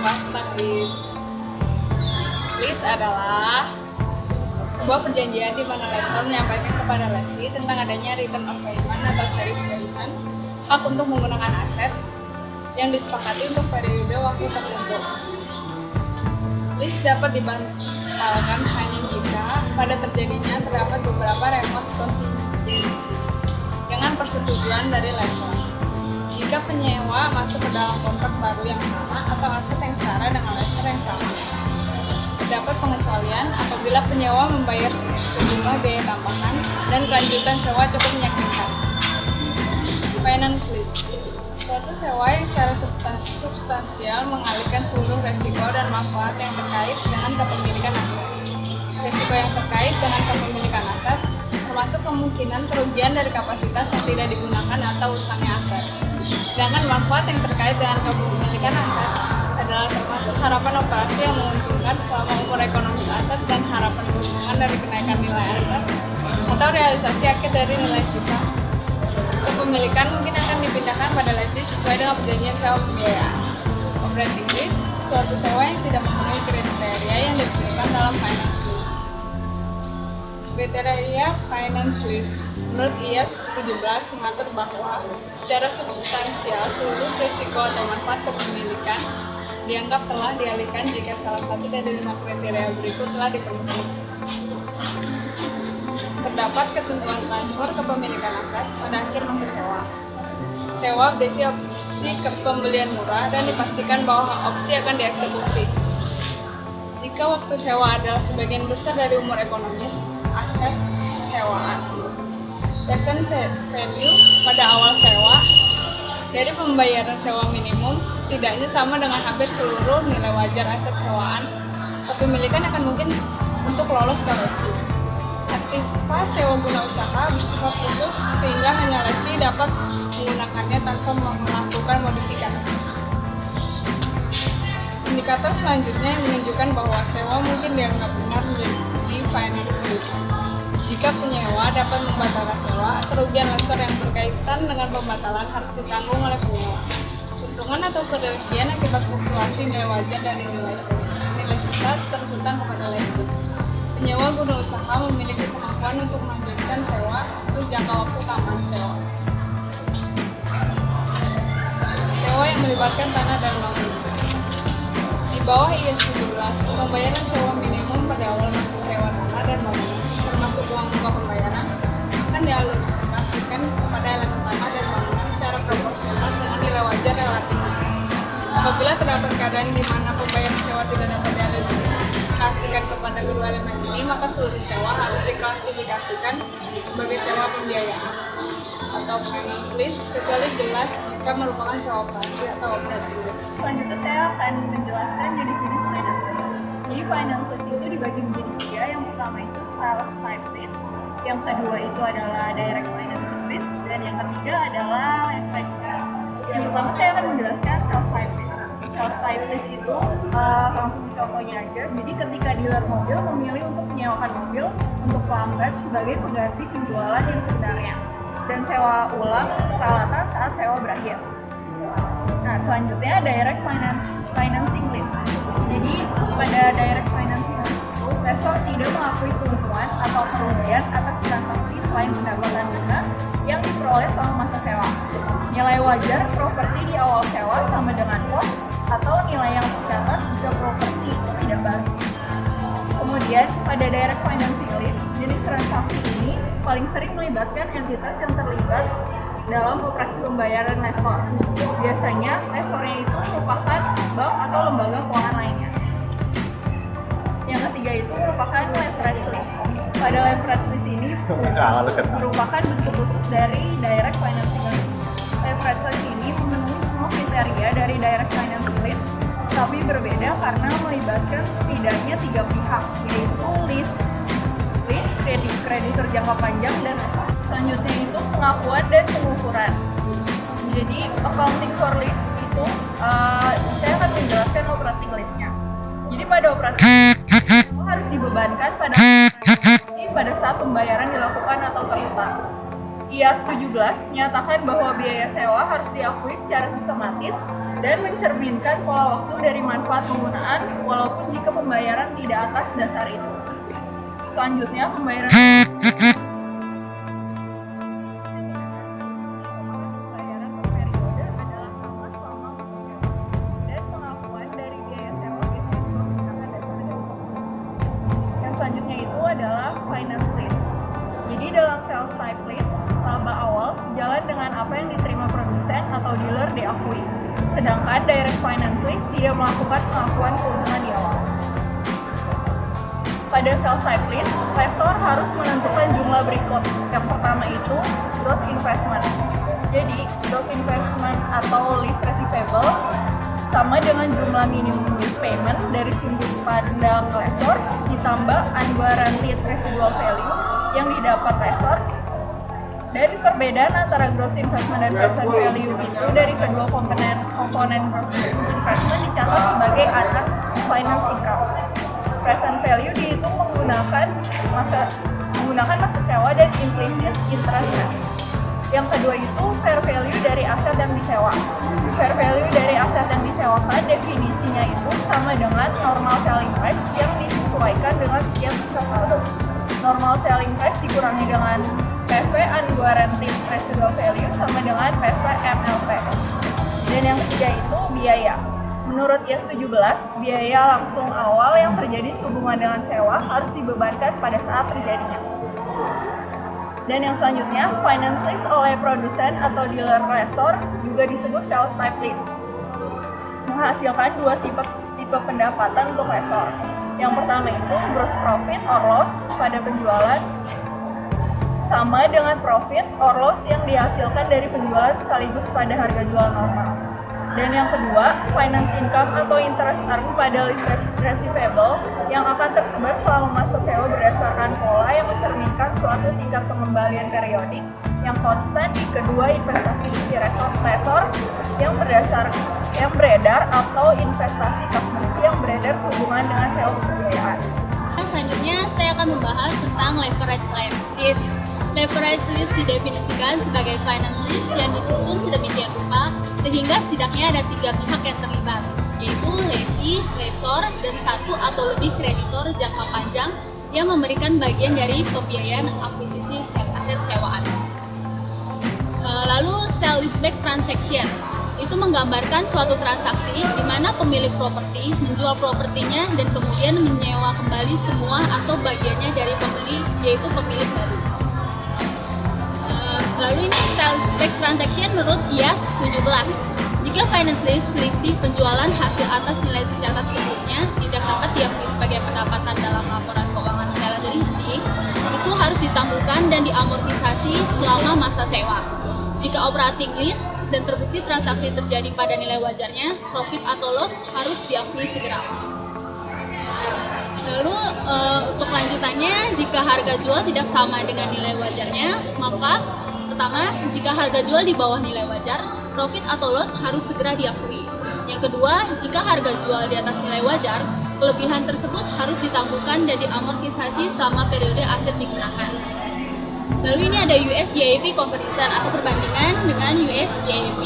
membahas tentang lease. Lease adalah sebuah perjanjian di mana lessor menyampaikan kepada lessee tentang adanya return of payment atau series payment, hak untuk menggunakan aset yang disepakati untuk periode waktu tertentu. Lease dapat dibatalkan hanya jika pada terjadinya terdapat beberapa remote contingency dengan persetujuan dari lessor. Jika penyewa masuk ke dalam kontrak baru yang sama atau aset yang setara dengan lessor yang sama. Terdapat pengecualian apabila penyewa membayar sejumlah biaya tambahan dan kelanjutan sewa cukup meyakinkan. Finance lease, suatu sewa yang secara substansial mengalihkan seluruh resiko dan manfaat yang terkait dengan kepemilikan aset. Resiko yang terkait dengan kepemilikan aset termasuk kemungkinan kerugian dari kapasitas yang tidak digunakan atau usangnya aset. Sedangkan manfaat yang terkait dengan kepemilikan aset adalah termasuk harapan operasi yang menguntungkan selama umur ekonomis aset dan harapan keuntungan dari kenaikan nilai aset atau realisasi akhir dari nilai sisa. Kepemilikan mungkin akan dipindahkan pada lessee sesuai dengan perjanjian sewa pembiayaan. Operating lease, suatu sewa yang tidak memenuhi kriteria yang ditentukan dalam finance lease. Kriteria finance lease menurut IAS 17 mengatur bahwa secara substansial seluruh risiko atau manfaat kepemilikan dianggap telah dialihkan jika salah satu dari 5 kriteria berikut telah dipenuhi. Terdapat ketentuan transfer kepemilikan aset pada akhir masa sewa. Sewa berisi opsi pembelian murah dan dipastikan bahwa opsi akan dieksekusi. Jika waktu sewa adalah sebagian besar dari umur ekonomis aset sewaan. Present value pada awal sewa dari pembayaran sewa minimum setidaknya sama dengan hampir seluruh nilai wajar aset sewaan. Kepemilikan akan mungkin untuk lolos ke lessee. Aktiva sewa guna usaha bersifat khusus sehingga hanya lessee dapat menggunakannya tanpa melakukan modifikasi. Indikator selanjutnya yang menunjukkan bahwa sewa mungkin dianggap benar menjadi finance lease. Jika penyewa dapat membatalkan sewa, kerugian lessor yang berkaitan dengan pembatalan harus ditanggung oleh penyewa. Keuntungan atau kerugian akibat fluktuasi nilai wajar dari nilai sisa terhutang kepada lessee. Penyewa guna usaha memiliki kemampuan untuk melanjutkan sewa untuk jangka waktu tambahan sewa. Sewa yang melibatkan tanah dan bangunan. Di bawah IAS 17, pembayaran sewa minimum pada awal masa sewa tanah dan bangunan, termasuk uang muka pembayaran, akan dialokasikan kepada elemen tanah dan bangunan secara proporsional dengan nilai wajar relatif. Apabila terdapat keadaan di mana pembayaran sewa tidak dapat dialokasikan kepada kedua elemen ini, maka seluruh sewa harus diklasifikasikan sebagai sewa pembiayaan atau finance lease, kecuali jelas jika merupakan sewa operasi atau operating lease. Selanjutnya saya akan menjelaskan jenis-jenis finance lease. Jadi finance lease itu dibagi menjadi 3. Yang pertama itu sales type lease, yang kedua itu adalah direct financing lease, dan yang ketiga adalah leverage lease. Yang pertama saya akan menjelaskan sales type lease. Sales type lease itu langsung contohnya aja. Jadi ketika dealer mobil memilih untuk menyewakan mobil untuk pelanggan sebagai pengganti penjualan yang sebenarnya dan sewa ulang peralatan saat sewa berakhir. Nah, selanjutnya direct financing lease. Jadi pada direct financing lease itu lessor tidak mengakui keuntungan atau kerugian atas transaksi selain pendapatan dana yang diperoleh selama masa sewa. Nilai wajar properti di awal sewa sama dengan kos atau nilai yang tercatat jika properti itu tidak balik. Kemudian pada direct financing lease, jenis transaksi ini paling sering melibatkan entitas yang terlibat dalam operasi pembayaran lessor. Biasanya lessornya itu merupakan bank atau lembaga keuangan lainnya. Yang ketiga itu merupakan leverage lease. Pada leverage lease ini merupakan bentuk khusus dari direct financing lease. Leverage lease ini memenuhi semua kriteria dari direct financing lease, tapi berbeda karena melibatkan setidaknya 3 pihak, yaitu lease, kreditur jangka panjang, dan lessor. Selanjutnya itu pengakuan dan pengukuran. Jadi accounting for lease itu saya akan menjelaskan operating lease-nya. Jadi pada operating lease harus dibebankan pada saat pembayaran dilakukan atau terhutang. IAS 17 menyatakan bahwa biaya sewa harus diakui secara sistematis dan mencerminkan pola waktu dari manfaat penggunaan walaupun jika pembayaran tidak atas dasar itu. Selanjutnya, pembayaran per periode adalah sama selama masa sewa dan pengakuan dari biaya sewa biasanya menggunakan dasar tersebut. Yang selanjutnya itu adalah finance lease. Jadi dalam sales type lease, laba awal sejalan dengan apa yang diterima produsen atau dealer diakui. Sedangkan direct finance lease tidak melakukan pengakuan keuntungan di awal. Pada sales type lease, lessor harus menentukan jumlah berikut. Yang pertama itu gross investment. Jadi, gross investment atau lease receivable sama dengan jumlah minimum lease payment dari sumber pada lessor ditambah unguaranteed residual value yang didapat lessor. Dan perbedaan antara gross investment dan present value itu dari kedua komponen gross investment dicatat sebagai anak finance income. Present value dihitung menggunakan masa sewa dan implicit interest rate. Yang kedua itu fair value dari aset yang disewa. Fair value dari aset yang disewakan definisinya itu sama dengan normal selling price yang disesuaikan dengan setiap sisa saldo. Normal selling price dikurangi dengan PV unguaranteed residual value sama dengan PV MLP. Dan yang ketiga itu biaya. Menurut IAS 17, biaya langsung awal yang terjadi sehubungan dengan sewa harus dibebankan pada saat terjadinya. Dan yang selanjutnya, finance lease oleh produsen atau dealer lessor juga disebut sales type lease. Menghasilkan dua tipe pendapatan untuk lessor. Yang pertama itu gross profit or loss pada penjualan sama dengan profit or loss yang dihasilkan dari penjualan sekaligus pada harga jual normal. Dan yang kedua, finance income atau interest earned pada lease receivable yang akan tersebar selama masa sewa berdasarkan pola yang mencerminkan suatu tingkat pengembalian periodik yang konstan di kedua investasi si lessor yang beredar atau investasi kosmetik yang beredar sehubungan dengan sewa pembiayaan. Selanjutnya, saya akan membahas tentang leverage lease. Leverage lease didefinisikan sebagai finance lease yang disusun sedemikian rupa sehingga setidaknya ada 3 pihak yang terlibat, yaitu lessee, lessor, dan 1 atau lebih kreditor jangka panjang yang memberikan bagian dari pembiayaan akuisisi aset sewaan. Lalu sell leaseback transaction itu menggambarkan suatu transaksi di mana pemilik properti menjual propertinya dan kemudian menyewa kembali semua atau bagiannya dari pembeli, yaitu pemilik baru. Lalu ini sell leaseback transaction menurut IAS 17. Jika finance lease selisih penjualan hasil atas nilai tercatat sebelumnya tidak dapat diakui sebagai pendapatan dalam laporan keuangan seller leasing, itu harus ditangguhkan dan diamortisasi selama masa sewa. Jika operating lease dan terbukti transaksi terjadi pada nilai wajarnya, profit atau loss harus diakui segera. Lalu untuk lanjutannya, jika harga jual tidak sama dengan nilai wajarnya, maka pertama, jika harga jual di bawah nilai wajar, profit atau loss harus segera diakui. Yang kedua, jika harga jual di atas nilai wajar, kelebihan tersebut harus ditangguhkan dan diamortisasi selama periode aset digunakan. Lalu ini ada US GAAP comparison atau perbandingan dengan US GAAP.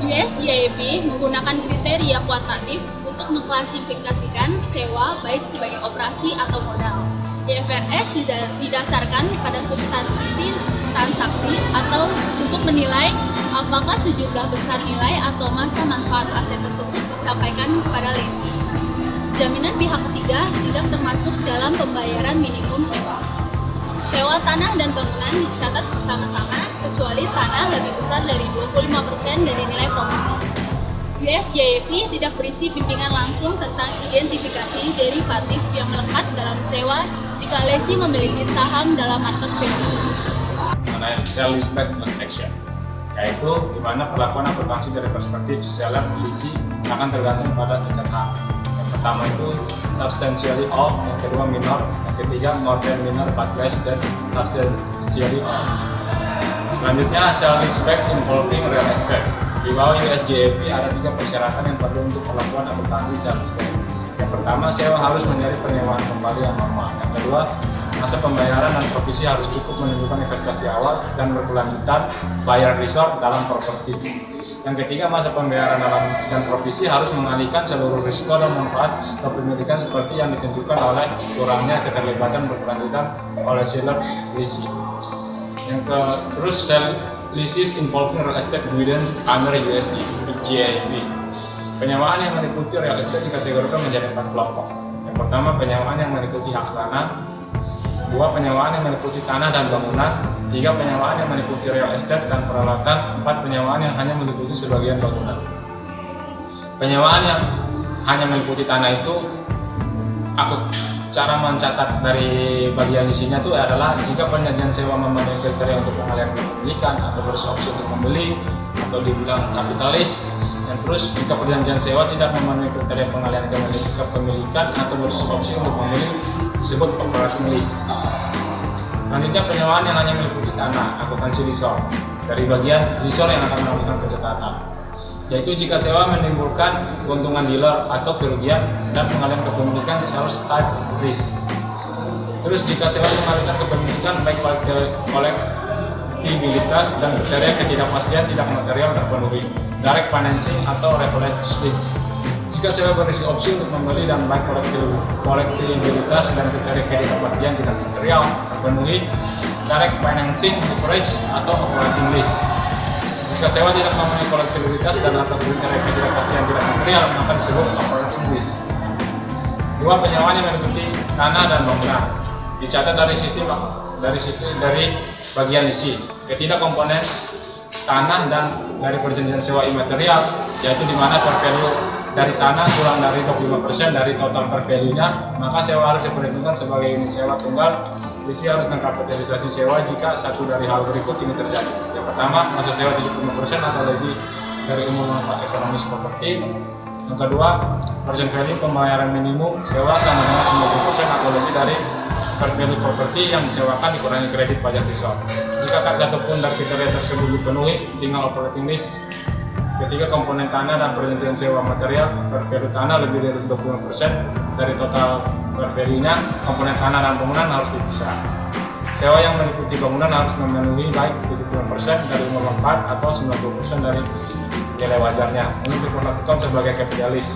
US GAAP menggunakan kriteria kuantitatif untuk mengklasifikasikan sewa baik sebagai operasi atau modal. IFRS didasarkan pada substansi transaksi atau untuk menilai apakah sejumlah besar nilai atau masa manfaat aset tersebut disampaikan kepada lessee. Jaminan pihak ketiga tidak termasuk dalam pembayaran minimum sewa. Sewa tanah dan bangunan dicatat bersama-sama kecuali tanah lebih besar dari 25% dari nilai properti. US GAAP tidak berisi bimbingan langsung tentang identifikasi derivatif yang melekat dalam sewa jika lessee memiliki saham dalam market value. Mengenai sell leaseback transaction, yaitu di mana perlakuan akuntansi dari perspektif seller lessee akan tergantung pada tingkat hak. Yang pertama itu substantially all, yang kedua minor, yang ketiga more than minor but less than substantially all. Selanjutnya sell leaseback involving real estate. Di bawah US GAAP ada 3 persyaratan yang perlu untuk perlakuan akuntansi sell leaseback. Yang pertama, sewa harus mencari penyewaan kembali yang normal. Yang kedua, masa pembayaran dan provisi harus cukup menunjukkan investasi awal dan berkelanjutan bayar resort dalam properti. Yang ketiga, masa pembayaran dan provisi harus mengalihkan seluruh risiko dan manfaat kepemilikan seperti yang ditentukan oleh kurangnya keterlibatan berkelanjutan oleh seller leasing. Terus sell leases involving real estate dividends under USD GAAP. Penyewaan yang meliputi real estate dikategorikan menjadi 4 kelompok. Yang pertama, penyewaan yang meliputi hak tanah. 2. Penyewaan yang meliputi tanah dan bangunan. 3. Penyewaan yang meliputi real estate dan peralatan. 4. Penyewaan yang hanya meliputi sebagian bangunan. Penyewaan yang hanya meliputi tanah itu, cara mencatat dari bagian isinya itu adalah jika perjanjian sewa memenuhi kriteria untuk pengalihan kepemilikan atau beropsi untuk membeli atau dibilang kapitalis. Yang terus, jika perjanjian sewa tidak memenuhi kriteria pengalihan kepemilikan atau beropsi untuk membeli disebut operating lease. Selanjutnya, penyewaan yang hanya meliputi tanah, akuntansi leasehold, dari bagian leasehold yang akan melakukan pencatatan, yaitu jika sewa menimbulkan keuntungan dealer atau kerugian dan pengalihan kepemilikan sales type lease. Terus, jika sewa mengalihkan kepemilikan baik kolektibilitas dan kriteria ketidakpastian tidak material terpenuhi, direct financing atau leverage lease. Jika sewa berisi opsi untuk membeli dan baik kolektibilitas dan kriteria ketidakpastian tidak material terpenuhi, direct financing, leverage atau operating lease. Jika sewa tidak memenuhi kolektibilitas dan atau kriteria ketidakpastian tidak material, maka disebut operating lease. 2. Penyewaan yang meliputi tanah dan bangunan. Dicatat dari bagian isi. Ketiga komponen tanah dan dari perjanjian sewa imaterial, yaitu di mana fair value dari tanah kurang dari 25% dari total fair value-nya, maka sewa harus diperhitungkan sebagai unit sewa tunggal. Lisi harus mengkapitalisasi sewa jika satu dari hal berikut ini terjadi. Yang pertama, masa sewa 75% atau lebih dari umum manfaat ekonomis properti. Yang kedua, present value pembayaran minimum sewa sama dengan 90% atau lebih dari fair value properti yang disewakan dikurangi kredit pajak leasehold. Jika tak satupun dari kriteria tersebut dipenuhi, single operating lease. Ketiga, komponen tanah dan perjanjian sewa material, fair value tanah lebih dari 25% dari total fair value-nya, komponen tanah dan bangunan harus dipisah. Sewa yang meliputi bangunan harus memenuhi baik 70% dari umur manfaat atau 90% dari nilai wajarnya. Ini diperlakukan sebagai kapitalis.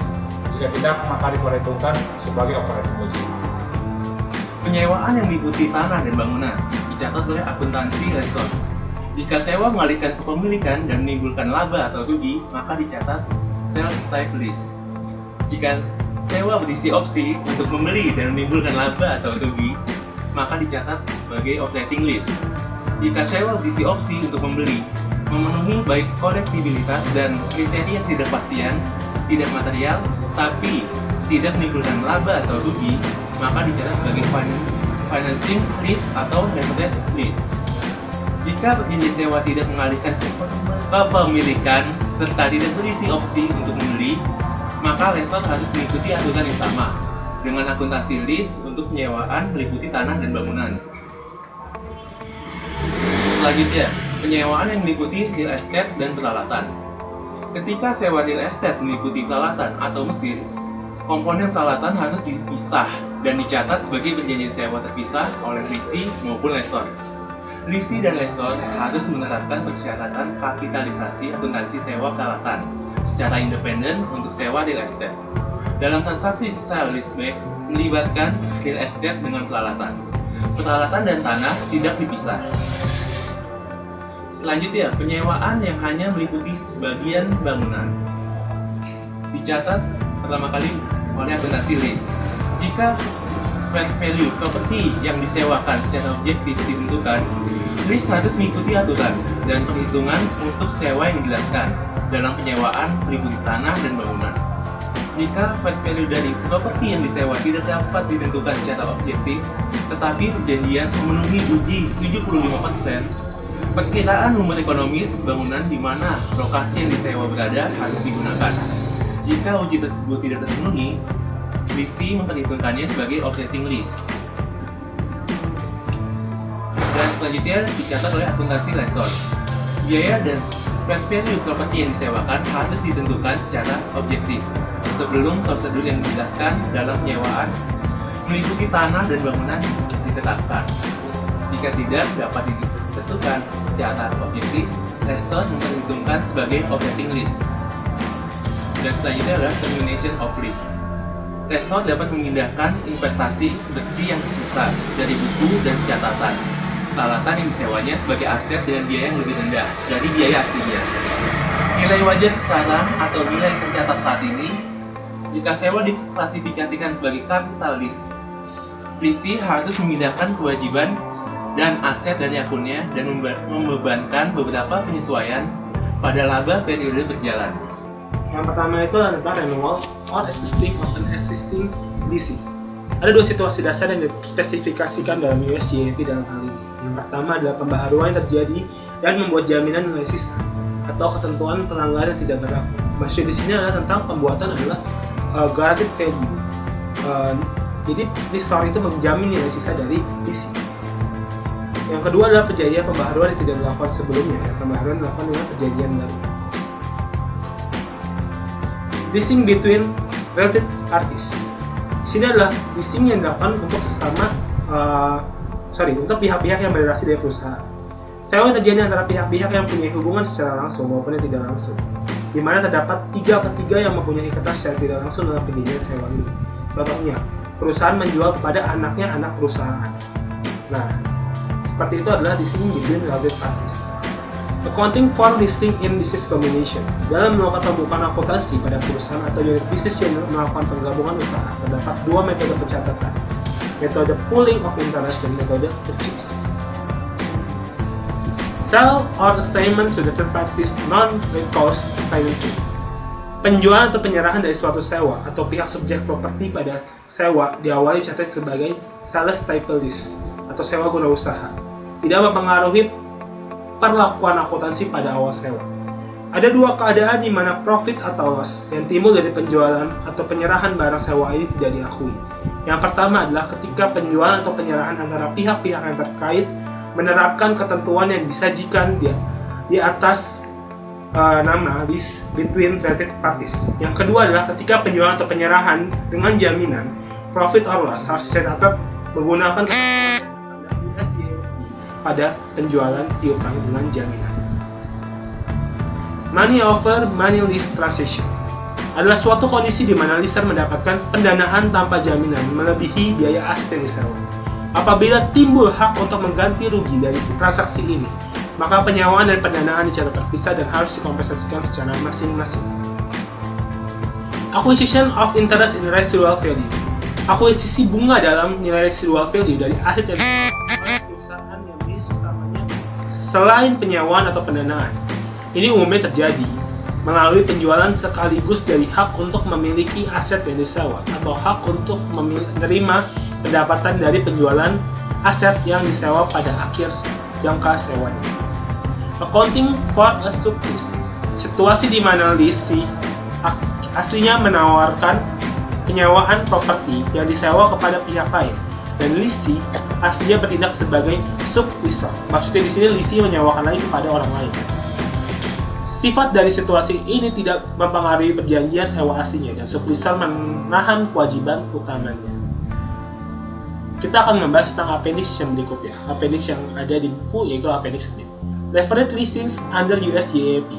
Jika tidak, maka diperhitungkan sebagai operating lease. Penyewaan yang meliputi tanah dan bangunan dicatat oleh akuntansi leasehold. Jika sewa mengalihkan kepemilikan dan menimbulkan laba atau rugi, maka dicatat sales type lease. Jika sewa berisi opsi untuk membeli dan menimbulkan laba atau rugi, maka dicatat sebagai operating lease. Jika sewa berisi opsi untuk membeli, memenuhi baik kolektibilitas dan kriteria ketidakpastian, tidak material, tapi tidak menimbulkan laba atau rugi, maka dicatat sebagai financing lease atau leverage lease. Jika perjanjian sewa tidak mengalihkan kepemilikan serta tidak berisi opsi untuk membeli, maka leasehold harus mengikuti aturan yang sama dengan akuntansi lease untuk penyewaan meliputi tanah dan bangunan. Selanjutnya, penyewaan yang meliputi real estate dan peralatan. Ketika sewa real estate meliputi peralatan atau mesin, komponen peralatan harus dipisah dan dicatat sebagai perjanjian sewa terpisah oleh lessee maupun lessor. Lessee dan lessor harus menerapkan persyaratan kapitalisasi akuntansi sewa peralatan secara independen untuk sewa real estate. Dalam transaksi sale leaseback melibatkan real estate dengan peralatan. Peralatan dan tanah tidak dipisah. Selanjutnya, penyewaan yang hanya meliputi sebagian bangunan. Dicatat pertama kali oleh akuntansi lease. Jika fair value properti yang disewakan secara objektif ditentukan, lease harus mengikuti aturan dan perhitungan untuk sewa yang dijelaskan dalam penyewaan meliputi tanah dan bangunan. Jika fair value dari properti yang disewa tidak dapat ditentukan secara objektif, tetapi perjanjian memenuhi uji 75%, perkiraan umur ekonomis bangunan di mana lokasi yang disewa berada harus digunakan. Jika uji tersebut tidak terpenuhi, lessee memperhitungkannya sebagai operating lease. Dan selanjutnya dicatat oleh akuntansi lessor. Biaya dan fair value properti yang disewakan harus ditentukan secara objektif sebelum prosedur yang dijelaskan dalam penyewaan meliputi tanah dan bangunan ditetapkan. Jika tidak dapat ditentukan secara objektif, lessor memperhitungkan sebagai operating lease. Dan selanjutnya adalah termination of lease. Lessor dapat memindahkan investasi bersih yang tersisa dari buku dan catatan peralatan yang disewanya sebagai aset dengan biaya yang lebih rendah dari biaya aslinya. Nilai wajar sekarang atau nilai tercatat saat ini, jika sewa diklasifikasikan sebagai capital lease, lessee harus memindahkan kewajiban dan aset dari akunnya dan membebankan beberapa penyesuaian pada laba periode berjalan. Yang pertama itu adalah tentang renewal or existing leasing. Ada dua situasi dasar yang dispesifikasikan dalam US GAAP dalam hal ini. Yang pertama adalah pembaharuan yang terjadi dan membuat jaminan nilai sisa atau ketentuan pelanggaran yang tidak berlaku. Maksud di sini adalah tentang pembuatan adalah guaranteed value. Jadi lessor itu menjamin nilai sisa dari leasing. Yang kedua adalah perjanjian pembaharuan yang tidak dilakukan sebelumnya. Pembaharuan dilakukan dengan perjanjian baru. Leasing between related parties. Di sini adalah leasing yang dilakukan untuk untuk pihak-pihak yang berrelasi dari perusahaan. Sewa yang terjadi antara pihak-pihak yang punya hubungan secara langsung maupun yang tidak langsung, di mana terdapat tiga ketiga yang mempunyai ikatan secara tidak langsung dalam perjanjian sewa ini. Contohnya, perusahaan menjual kepada anaknya anak perusahaan. Nah, seperti itu adalah leasing between related parties. Accounting for leasing in business combination. Dalam melakukan pembukaan akuntansi pada perusahaan atau unit bisnis yang melakukan penggabungan usaha, terdapat dua metode pencatatan, metode pooling of interest dan metode purchase. Sale or assignment to the third parties non-recourse financing. Penjualan atau penyerahan dari suatu sewa atau pihak subjek properti pada sewa diawali catat sebagai sales type lease atau sewa guna usaha. Tidak mempengaruhi perlakuan akuntansi pada awal sewa. Ada dua keadaan di mana profit atau loss yang timbul dari penjualan atau penyerahan barang sewa ini tidak diakui. Yang pertama adalah ketika penjualan atau penyerahan antara pihak-pihak yang terkait menerapkan ketentuan yang disajikan di atas nama lease between related parties. Yang kedua adalah ketika penjualan atau penyerahan dengan jaminan profit or loss harus dicatat menggunakan standar US GAAP pada penjualan piutang dengan jaminan. Money over money lease transaction adalah suatu kondisi di mana lessor mendapatkan pendanaan tanpa jaminan melebihi biaya aset yang disewa. Apabila timbul hak untuk mengganti rugi dari transaksi ini, maka penyewaan dan pendanaan dicatat terpisah dan harus dikompensasikan secara masing-masing. Acquisition of interest in residual value. Akuisisi bunga dalam nilai residual value dari aset yang disewa oleh perusahaan yang bisnis utamanya selain penyewaan atau pendanaan. Ini umumnya terjadi melalui penjualan sekaligus dari hak untuk memiliki aset yang disewa atau hak untuk menerima pendapatan dari penjualan aset yang disewa pada akhir jangka sewanya. Accounting for a sublease. Situasi di mana lessee aslinya menawarkan penyewaan properti yang disewa kepada pihak lain dan lessee aslinya bertindak sebagai subleasor. Maksudnya di sini lessee menyewakan lagi kepada orang lain. Sifat dari situasi ini tidak mempengaruhi perjanjian sewa aslinya dan subleasor menahan kewajiban utamanya. Kita akan membahas tentang appendix yang berikutnya. Appendix yang ada di buku yaitu appendix D. Leveraged leasing under US GAAP.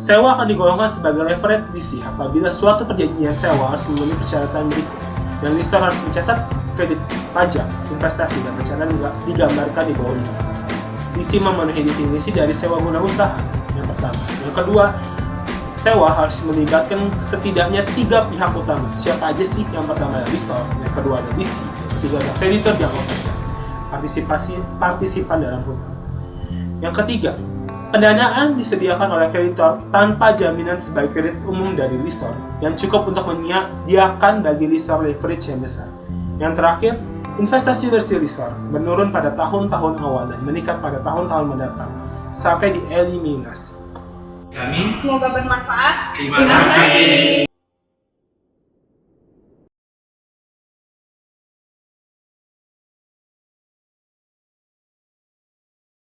Sewa akan digolongkan sebagai leveraged leasing apabila suatu perjanjian sewa harus memenuhi persyaratan berikut dan lessor harus mencatat kredit pajak, investasi dan pencatatan digambarkan di bawah ini. Leasing memenuhi definisi dari sewa guna usaha yang pertama. Yang kedua, sewa harus melibatkan setidaknya tiga pihak utama. Siapa aja sih? Yang pertama adalah lessor, yang kedua adalah lessee, ketiga adalah kreditor jangka panjang, partisipan dalam hutang. Yang ketiga, pendanaan disediakan oleh kreditor tanpa jaminan sebagai kredit umum dari lessor yang cukup untuk menyediakan bagi lessor leverage yang besar. Yang terakhir, investasi bersih lessor menurun pada tahun-tahun awal dan meningkat pada tahun-tahun mendatang sampai dieliminasi. Kami Semoga bermanfaat. terima kasih.